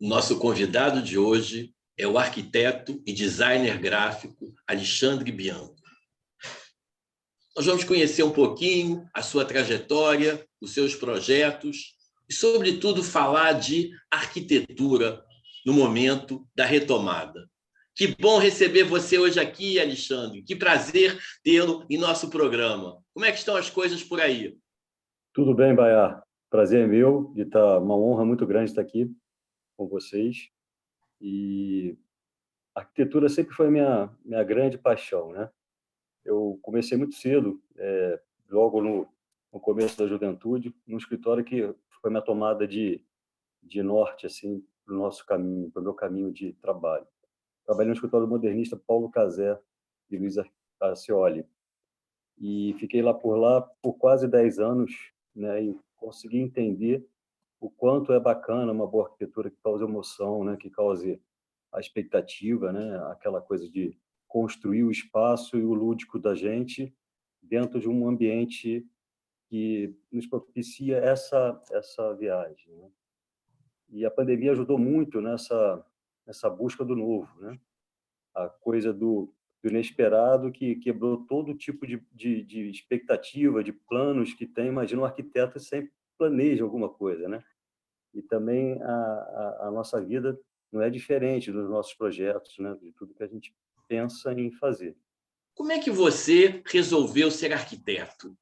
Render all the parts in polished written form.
Nosso convidado de hoje é o arquiteto e designer gráfico Alexandre Bianco. Nós vamos conhecer um pouquinho a sua trajetória, os seus projetos e, sobretudo, falar de arquitetura no momento da retomada. Que bom receber você hoje aqui, Alexandre. Que prazer tê-lo em nosso programa. Como é que estão as coisas por aí? Tudo bem, Baiar. Prazer é meu, uma honra muito grande estar aqui com vocês. E a arquitetura sempre foi minha grande paixão, né? Eu comecei muito cedo, logo no começo da juventude, num escritório que foi minha tomada de norte, assim, para o nosso caminho, para o meu caminho de trabalho. Trabalhei no escritório modernista Paulo Casé e Luiz Arcioli. E fiquei lá por quase 10 anos, né? E consegui entender o quanto é bacana uma boa arquitetura que cause emoção, né? Que cause a expectativa, né? Aquela coisa de construir o espaço e o lúdico da gente dentro de um ambiente que nos propicia essa viagem, né? E a pandemia ajudou muito nessa busca do novo, né? A coisa do inesperado que quebrou todo tipo de expectativa, de planos que tem. Imagina um arquiteto sempre planeja alguma coisa, né? E também a nossa vida não é diferente dos nossos projetos, né? De tudo que a gente pensa em fazer. Como é que você resolveu ser arquiteto?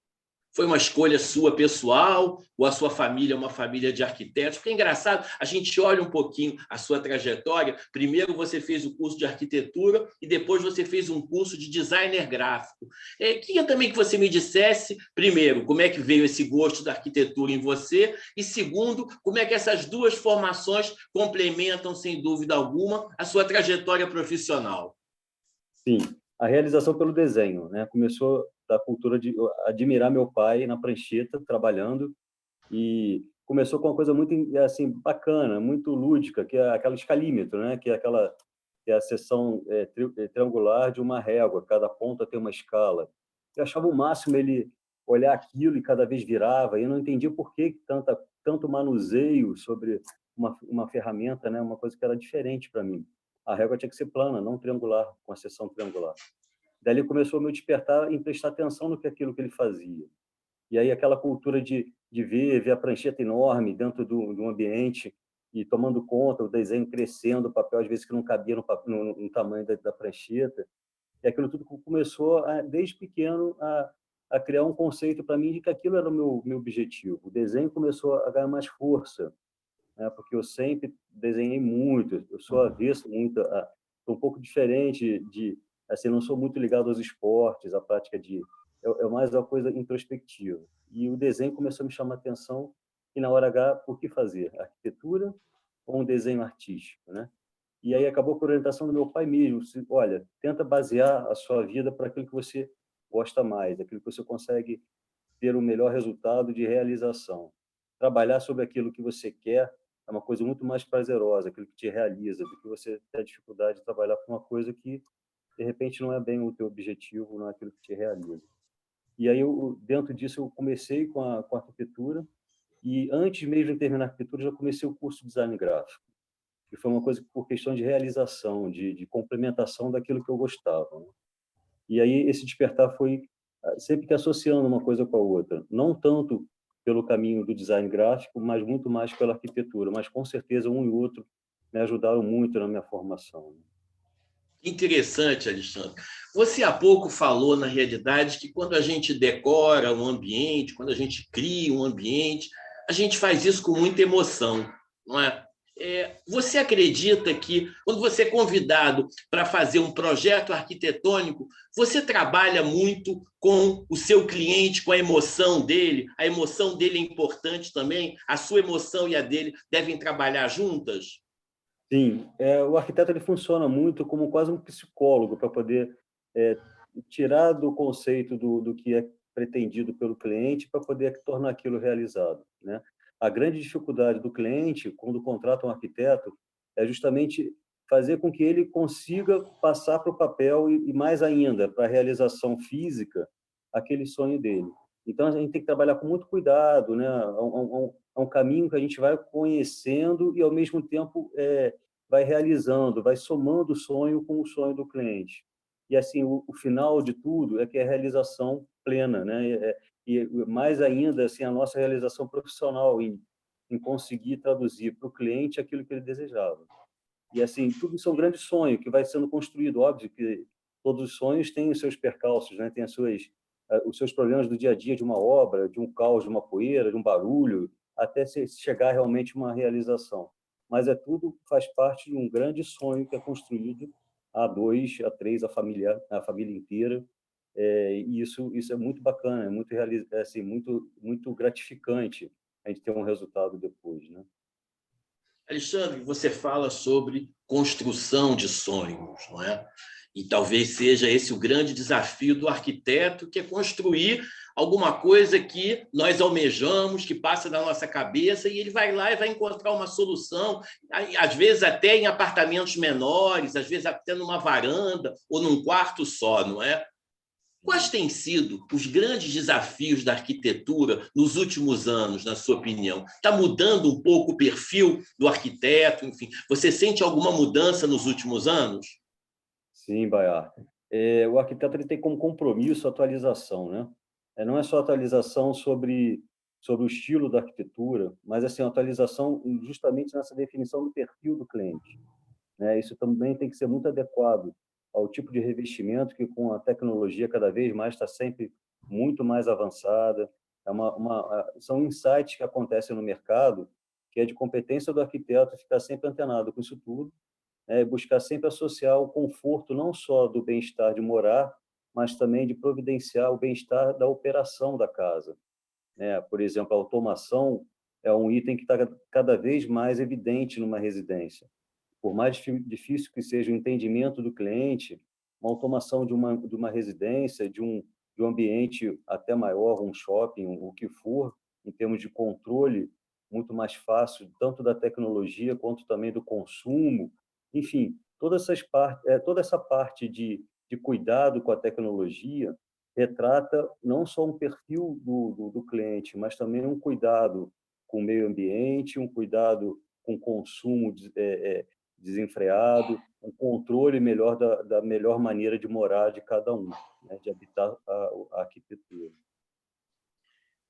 Foi uma escolha sua pessoal ou a sua família é uma família de arquitetos? Porque é engraçado, a gente olha um pouquinho a sua trajetória. Primeiro você fez o curso de arquitetura e depois você fez um curso de designer gráfico. Queria também que você me dissesse, primeiro, como é que veio esse gosto da arquitetura em você e, segundo, como é que essas duas formações complementam, sem dúvida alguma, a sua trajetória profissional. Sim, a realização pelo desenho, né? Começou da cultura de admirar meu pai na prancheta, trabalhando, e começou com uma coisa muito assim bacana, muito lúdica, que é aquela escalímetro, né? Que é a seção triangular de uma régua, cada ponta tem uma escala. Eu achava o máximo ele olhar aquilo e cada vez virava, e eu não entendia por que tanto manuseio sobre uma ferramenta, né? Uma coisa que era diferente para mim. A régua tinha que ser plana, não triangular, com a seção triangular. Dali começou a me despertar em prestar atenção no que aquilo que ele fazia. E aí aquela cultura de ver a prancheta enorme dentro do ambiente e tomando conta, o desenho crescendo, o papel às vezes que não cabia no tamanho da prancheta. E aquilo tudo começou, desde pequeno, a criar um conceito para mim de que aquilo era o meu objetivo. O desenho começou a ganhar mais força, né? Porque eu sempre desenhei muito, eu sou avesso muito, sou um pouco diferente assim, não sou muito ligado aos esportes, à prática é mais uma coisa introspectiva. E o desenho começou a me chamar a atenção e na hora H, o que fazer? Arquitetura ou um desenho artístico, né? E aí acabou por orientação do meu pai mesmo, olha, tenta basear a sua vida para aquilo que você gosta mais, aquilo que você consegue ter o melhor resultado de realização. Trabalhar sobre aquilo que você quer é uma coisa muito mais prazerosa, aquilo que te realiza, do que você ter a dificuldade de trabalhar com uma coisa que, de repente, não é bem o teu objetivo, não é aquilo que te realiza. E aí, dentro disso, eu comecei com a arquitetura, e antes mesmo de terminar a arquitetura, já comecei o curso de design gráfico, que foi uma coisa por questão de realização, de complementação daquilo que eu gostava, né? E aí esse despertar foi sempre que associando uma coisa com a outra, não tanto pelo caminho do design gráfico, mas muito mais pela arquitetura, mas com certeza um e outro me ajudaram muito na minha formação. Interessante, Alexandre. Você há pouco falou, na realidade, que quando a gente decora um ambiente, quando a gente cria um ambiente, a gente faz isso com muita emoção, não é? Você acredita que, quando você é convidado para fazer um projeto arquitetônico, você trabalha muito com o seu cliente, com a emoção dele? A emoção dele é importante também? A sua emoção e a dele devem trabalhar juntas? Sim, o arquiteto ele funciona muito como quase um psicólogo para poder é, tirar do conceito do que é pretendido pelo cliente para poder tornar aquilo realizado, né? A grande dificuldade do cliente quando contrata um arquiteto é justamente fazer com que ele consiga passar para o papel e mais ainda para a realização física aquele sonho dele. Então, a gente tem que trabalhar com muito cuidado, né? É um caminho que a gente vai conhecendo e, ao mesmo tempo, vai realizando, vai somando o sonho com o sonho do cliente. E, assim, o final de tudo é que é a realização plena, né? E mais ainda, assim, a nossa realização profissional em conseguir traduzir para o cliente aquilo que ele desejava. E, assim, tudo isso é um grande sonho que vai sendo construído. Óbvio que todos os sonhos têm os seus percalços, né? Têm os seus problemas do dia a dia de uma obra, de um caos, de uma poeira, de um barulho, até se chegar realmente a uma realização. Mas tudo faz parte de um grande sonho que é construído a dois, a três, a família inteira. E isso é muito bacana, é muito, assim, muito gratificante a gente ter um resultado depois, né? Alexandre, você fala sobre construção de sonhos, não é? E talvez seja esse o grande desafio do arquiteto, que é construir alguma coisa que nós almejamos, que passa na nossa cabeça, e ele vai lá e vai encontrar uma solução, às vezes até em apartamentos menores, às vezes até numa varanda ou num quarto só, não é? Quais têm sido os grandes desafios da arquitetura nos últimos anos, na sua opinião? Está mudando um pouco o perfil do arquiteto? Enfim, você sente alguma mudança nos últimos anos? Sim, Baiar. O arquiteto ele tem como compromisso a atualização, né? Não é só atualização sobre o estilo da arquitetura, mas assim, a atualização justamente nessa definição do perfil do cliente, né? Isso também tem que ser muito adequado ao tipo de revestimento que, com a tecnologia cada vez mais, está sempre muito mais avançada. São insights que acontecem no mercado que é de competência do arquiteto ficar sempre antenado com isso tudo, buscar sempre associar o conforto não só do bem-estar de morar, mas também de providenciar o bem-estar da operação da casa, né? Por exemplo, a automação é um item que está cada vez mais evidente numa residência. Por mais difícil que seja o entendimento do cliente, uma automação de uma residência, de um ambiente até maior, um shopping, o que for, em termos de controle, muito mais fácil, tanto da tecnologia quanto também do consumo. Enfim, toda essa parte de cuidado com a tecnologia retrata não só um perfil do cliente, mas também um cuidado com o meio ambiente, um cuidado com o consumo desenfreado, um controle melhor da melhor maneira de morar de cada um, né, de habitar a arquitetura.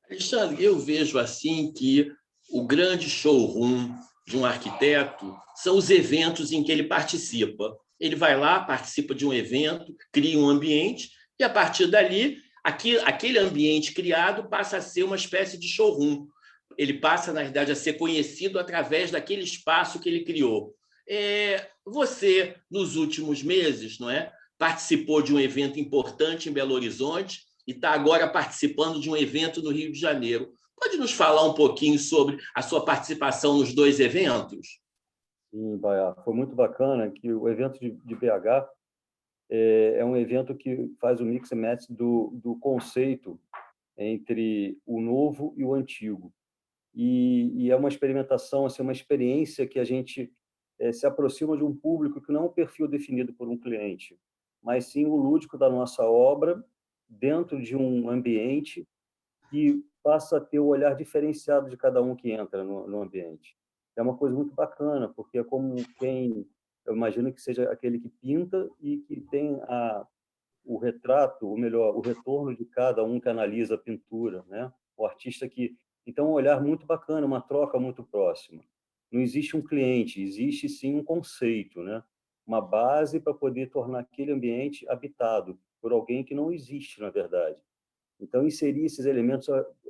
Alexandre, eu vejo assim que o grande showroom de um arquiteto são os eventos em que ele participa. Ele vai lá, participa de um evento, cria um ambiente e, a partir dali, aquele ambiente criado passa a ser uma espécie de showroom. Ele passa, na verdade, a ser conhecido através daquele espaço que ele criou. Você, nos últimos meses, não é, participou de um evento importante em Belo Horizonte e está agora participando de um evento no Rio de Janeiro. Pode nos falar um pouquinho sobre a sua participação nos dois eventos? Sim, Baiá, foi muito bacana que o evento de BH é um evento que faz o mix and match do conceito entre o novo e o antigo. E é uma experimentação, assim, uma experiência que a gente se aproxima de um público que não é um perfil definido por um cliente, mas sim o lúdico da nossa obra dentro de um ambiente que passa a ter o olhar diferenciado de cada um que entra no ambiente. É uma coisa muito bacana, porque é como quem, eu imagino que seja aquele que pinta e que tem o retrato, ou melhor, o retorno de cada um que analisa a pintura, né? O artista que... Então, um olhar muito bacana, uma troca muito próxima. Não existe um cliente, existe sim um conceito, né? Uma base para poder tornar aquele ambiente habitado por alguém que não existe, na verdade. Então, inserir esses elementos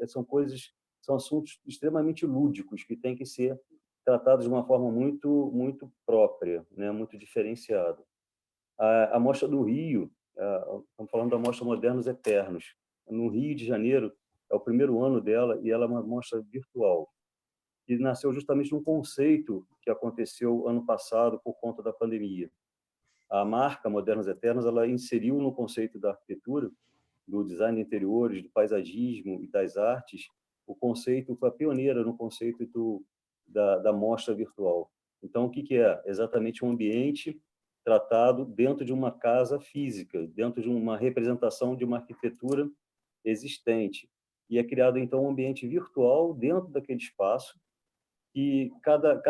são coisas, são assuntos extremamente lúdicos que têm que ser tratados de uma forma muito própria, né? Muito diferenciada. A Mostra do Rio, estamos falando da Mostra Modernos Eternos, no Rio de Janeiro, é o primeiro ano dela e ela é uma mostra virtual, que nasceu justamente num conceito que aconteceu ano passado por conta da pandemia. A marca Modernos Eternos, ela inseriu no conceito da arquitetura, do design de interiores, do paisagismo e das artes, o conceito, foi a pioneira no conceito da mostra virtual. Então, o que é? Exatamente um ambiente tratado dentro de uma casa física, dentro de uma representação de uma arquitetura existente. e é criado, então, um ambiente virtual dentro daquele espaço, e cada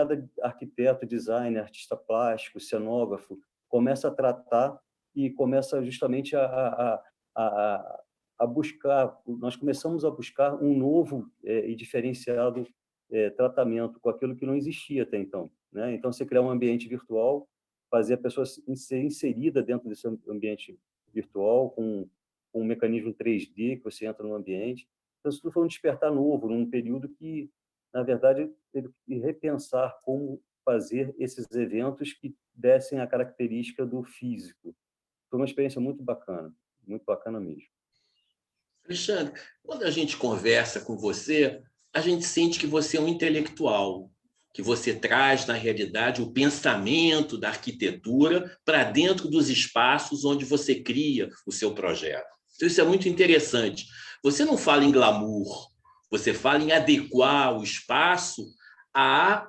arquiteto, designer, artista plástico, cenógrafo, começa a tratar e começa justamente a, a buscar, nós começamos a buscar um novo e diferenciado tratamento com aquilo que não existia até então, né? Então, você criar um ambiente virtual, fazer a pessoa ser inserida dentro desse ambiente virtual, com um mecanismo 3D, que você entra no ambiente. Então, isso tudo foi um despertar novo, num período que, na verdade, teve que repensar como fazer esses eventos que dessem a característica do físico. Foi uma experiência muito bacana mesmo. Alexandre, quando a gente conversa com você, a gente sente que você é um intelectual, que você traz, na realidade, o pensamento da arquitetura para dentro dos espaços onde você cria o seu projeto. Então, isso é muito interessante. Você não fala em glamour, você fala em adequar o espaço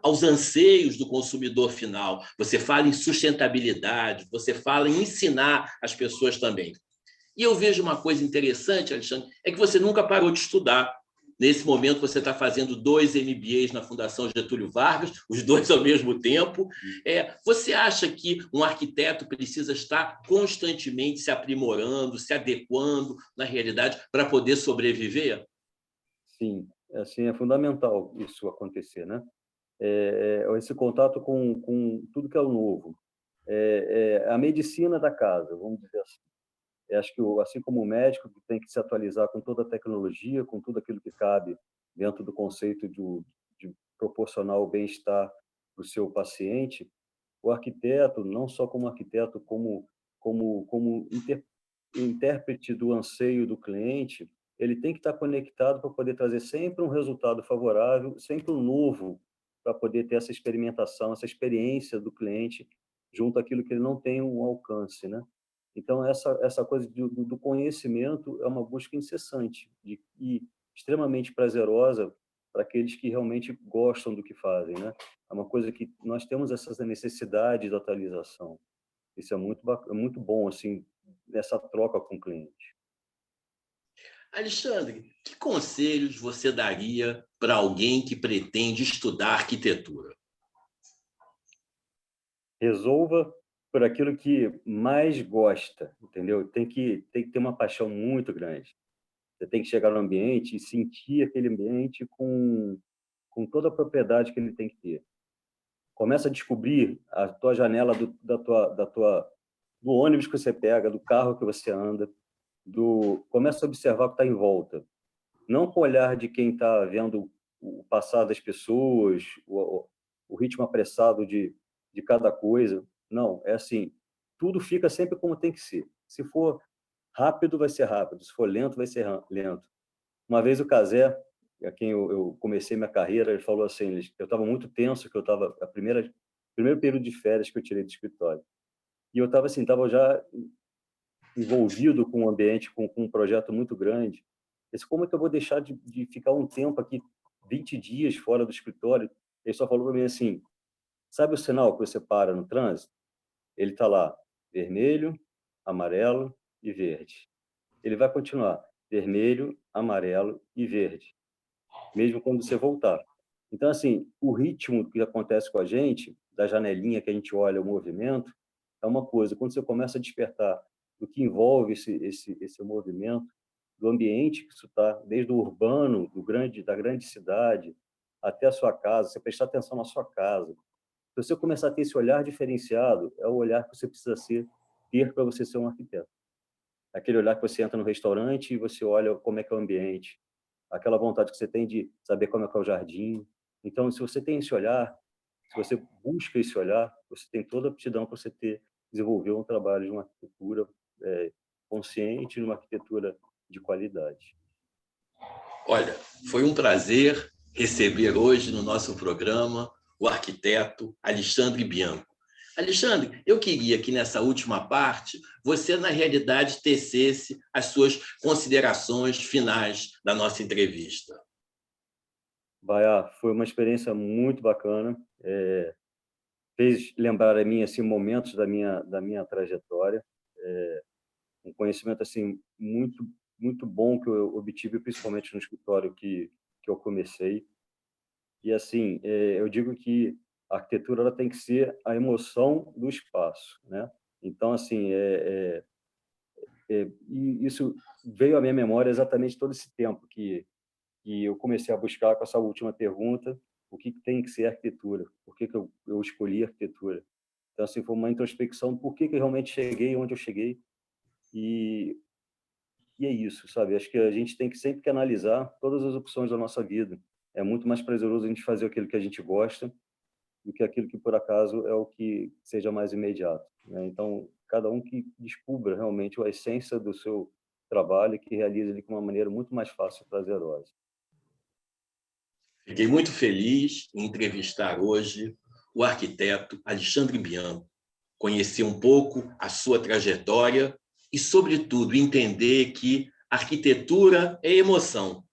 aos anseios do consumidor final. Você fala em sustentabilidade, você fala em ensinar as pessoas também. E eu vejo uma coisa interessante, Alexandre, é que você nunca parou de estudar. Nesse momento, você está fazendo 2 MBAs na Fundação Getúlio Vargas, os dois ao mesmo tempo. Você acha que um arquiteto precisa estar constantemente se aprimorando, se adequando, na realidade, para poder sobreviver? Sim, assim, é fundamental isso acontecer, né? Esse contato com tudo que é o novo. A medicina da casa, vamos dizer assim. Acho que, assim como o médico que tem que se atualizar com toda a tecnologia, com tudo aquilo que cabe dentro do conceito de proporcionar o bem-estar para o seu paciente, o arquiteto, não só como arquiteto, como intérprete do anseio do cliente, ele tem que estar conectado para poder trazer sempre um resultado favorável, sempre um novo, para poder ter essa experimentação, essa experiência do cliente junto àquilo que ele não tem um alcance, né? Então, essa coisa do conhecimento é uma busca incessante e extremamente prazerosa para aqueles que realmente gostam do que fazem, né? É uma coisa que nós temos essa necessidade de atualização. Isso é muito bom, assim, nessa troca com o cliente. Alexandre, que conselhos você daria para alguém que pretende estudar arquitetura? Resolva por aquilo que mais gosta, entendeu? Tem que ter uma paixão muito grande. Você tem que chegar no ambiente e sentir aquele ambiente com toda a propriedade que ele tem que ter. Começa a descobrir a tua janela do ônibus que você pega, do carro que você anda, começa a observar o que está em volta. Não com o olhar de quem está vendo o passar das pessoas, o ritmo apressado de cada coisa. Não, é assim, tudo fica sempre como tem que ser. Se for rápido, vai ser rápido. Se for lento, vai ser lento. Uma vez o Casé, a quem eu comecei minha carreira, ele falou assim, eu estava muito tenso, que eu estava primeiro período de férias que eu tirei do escritório. E eu estava assim, estava já envolvido com o ambiente, com um projeto muito grande. Esse, como é que eu vou deixar de ficar um tempo aqui, 20 dias fora do escritório? Ele só falou para mim assim, sabe o sinal que você para no trânsito? Ele está lá, vermelho, amarelo e verde. Ele vai continuar, vermelho, amarelo e verde, mesmo quando você voltar. Então, assim, o ritmo que acontece com a gente, da janelinha que a gente olha o movimento, é uma coisa. Quando você começa a despertar do que envolve esse movimento, do ambiente que isso está, desde o urbano, da grande cidade, até a sua casa, você prestar atenção na sua casa. Se você começar a ter esse olhar diferenciado, é o olhar que você precisa ter para você ser um arquiteto. Aquele olhar que você entra no restaurante e você olha como é que é o ambiente, aquela vontade que você tem de saber como é que é o jardim. Então, se você tem esse olhar, se você busca esse olhar, você tem toda a aptidão para você desenvolver um trabalho de uma arquitetura consciente, de uma arquitetura de qualidade. Olha, foi um prazer receber hoje no nosso programa o arquiteto Alexandre Bianco. Alexandre, eu queria que nessa última parte você, na realidade, tecesse as suas considerações finais da nossa entrevista. Baia, foi uma experiência muito bacana. Fez lembrar a mim assim momentos da minha trajetória, um conhecimento assim muito muito bom que eu obtive, principalmente no escritório que eu comecei. E, assim, eu digo que a arquitetura ela tem que ser a emoção do espaço, né? Então, assim, e isso veio à minha memória exatamente todo esse tempo que eu comecei a buscar com essa última pergunta, o que tem que ser arquitetura? Por que eu escolhi arquitetura? Então, assim, foi uma introspecção do porquê que eu realmente cheguei onde eu cheguei. E, e é isso, sabe? Acho que a gente tem que sempre que analisar todas as opções da nossa vida. É muito mais prazeroso a gente fazer aquilo que a gente gosta do que aquilo que, por acaso, é o que seja mais imediato, né? Então, cada um que descubra realmente a essência do seu trabalho e que realize ele de uma maneira muito mais fácil e prazerosa. Fiquei muito feliz em entrevistar hoje o arquiteto Alexandre Bianco, conhecer um pouco a sua trajetória e, sobretudo, entender que arquitetura é emoção.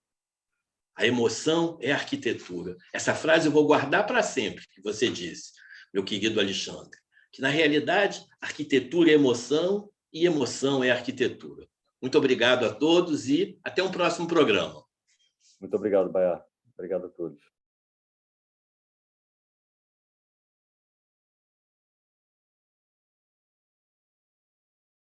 A emoção é arquitetura. Essa frase eu vou guardar para sempre, que você disse, meu querido Alexandre, que, na realidade, arquitetura é emoção e emoção é arquitetura. Muito obrigado a todos e até um próximo programa. Muito obrigado, Baiar. Obrigado a todos.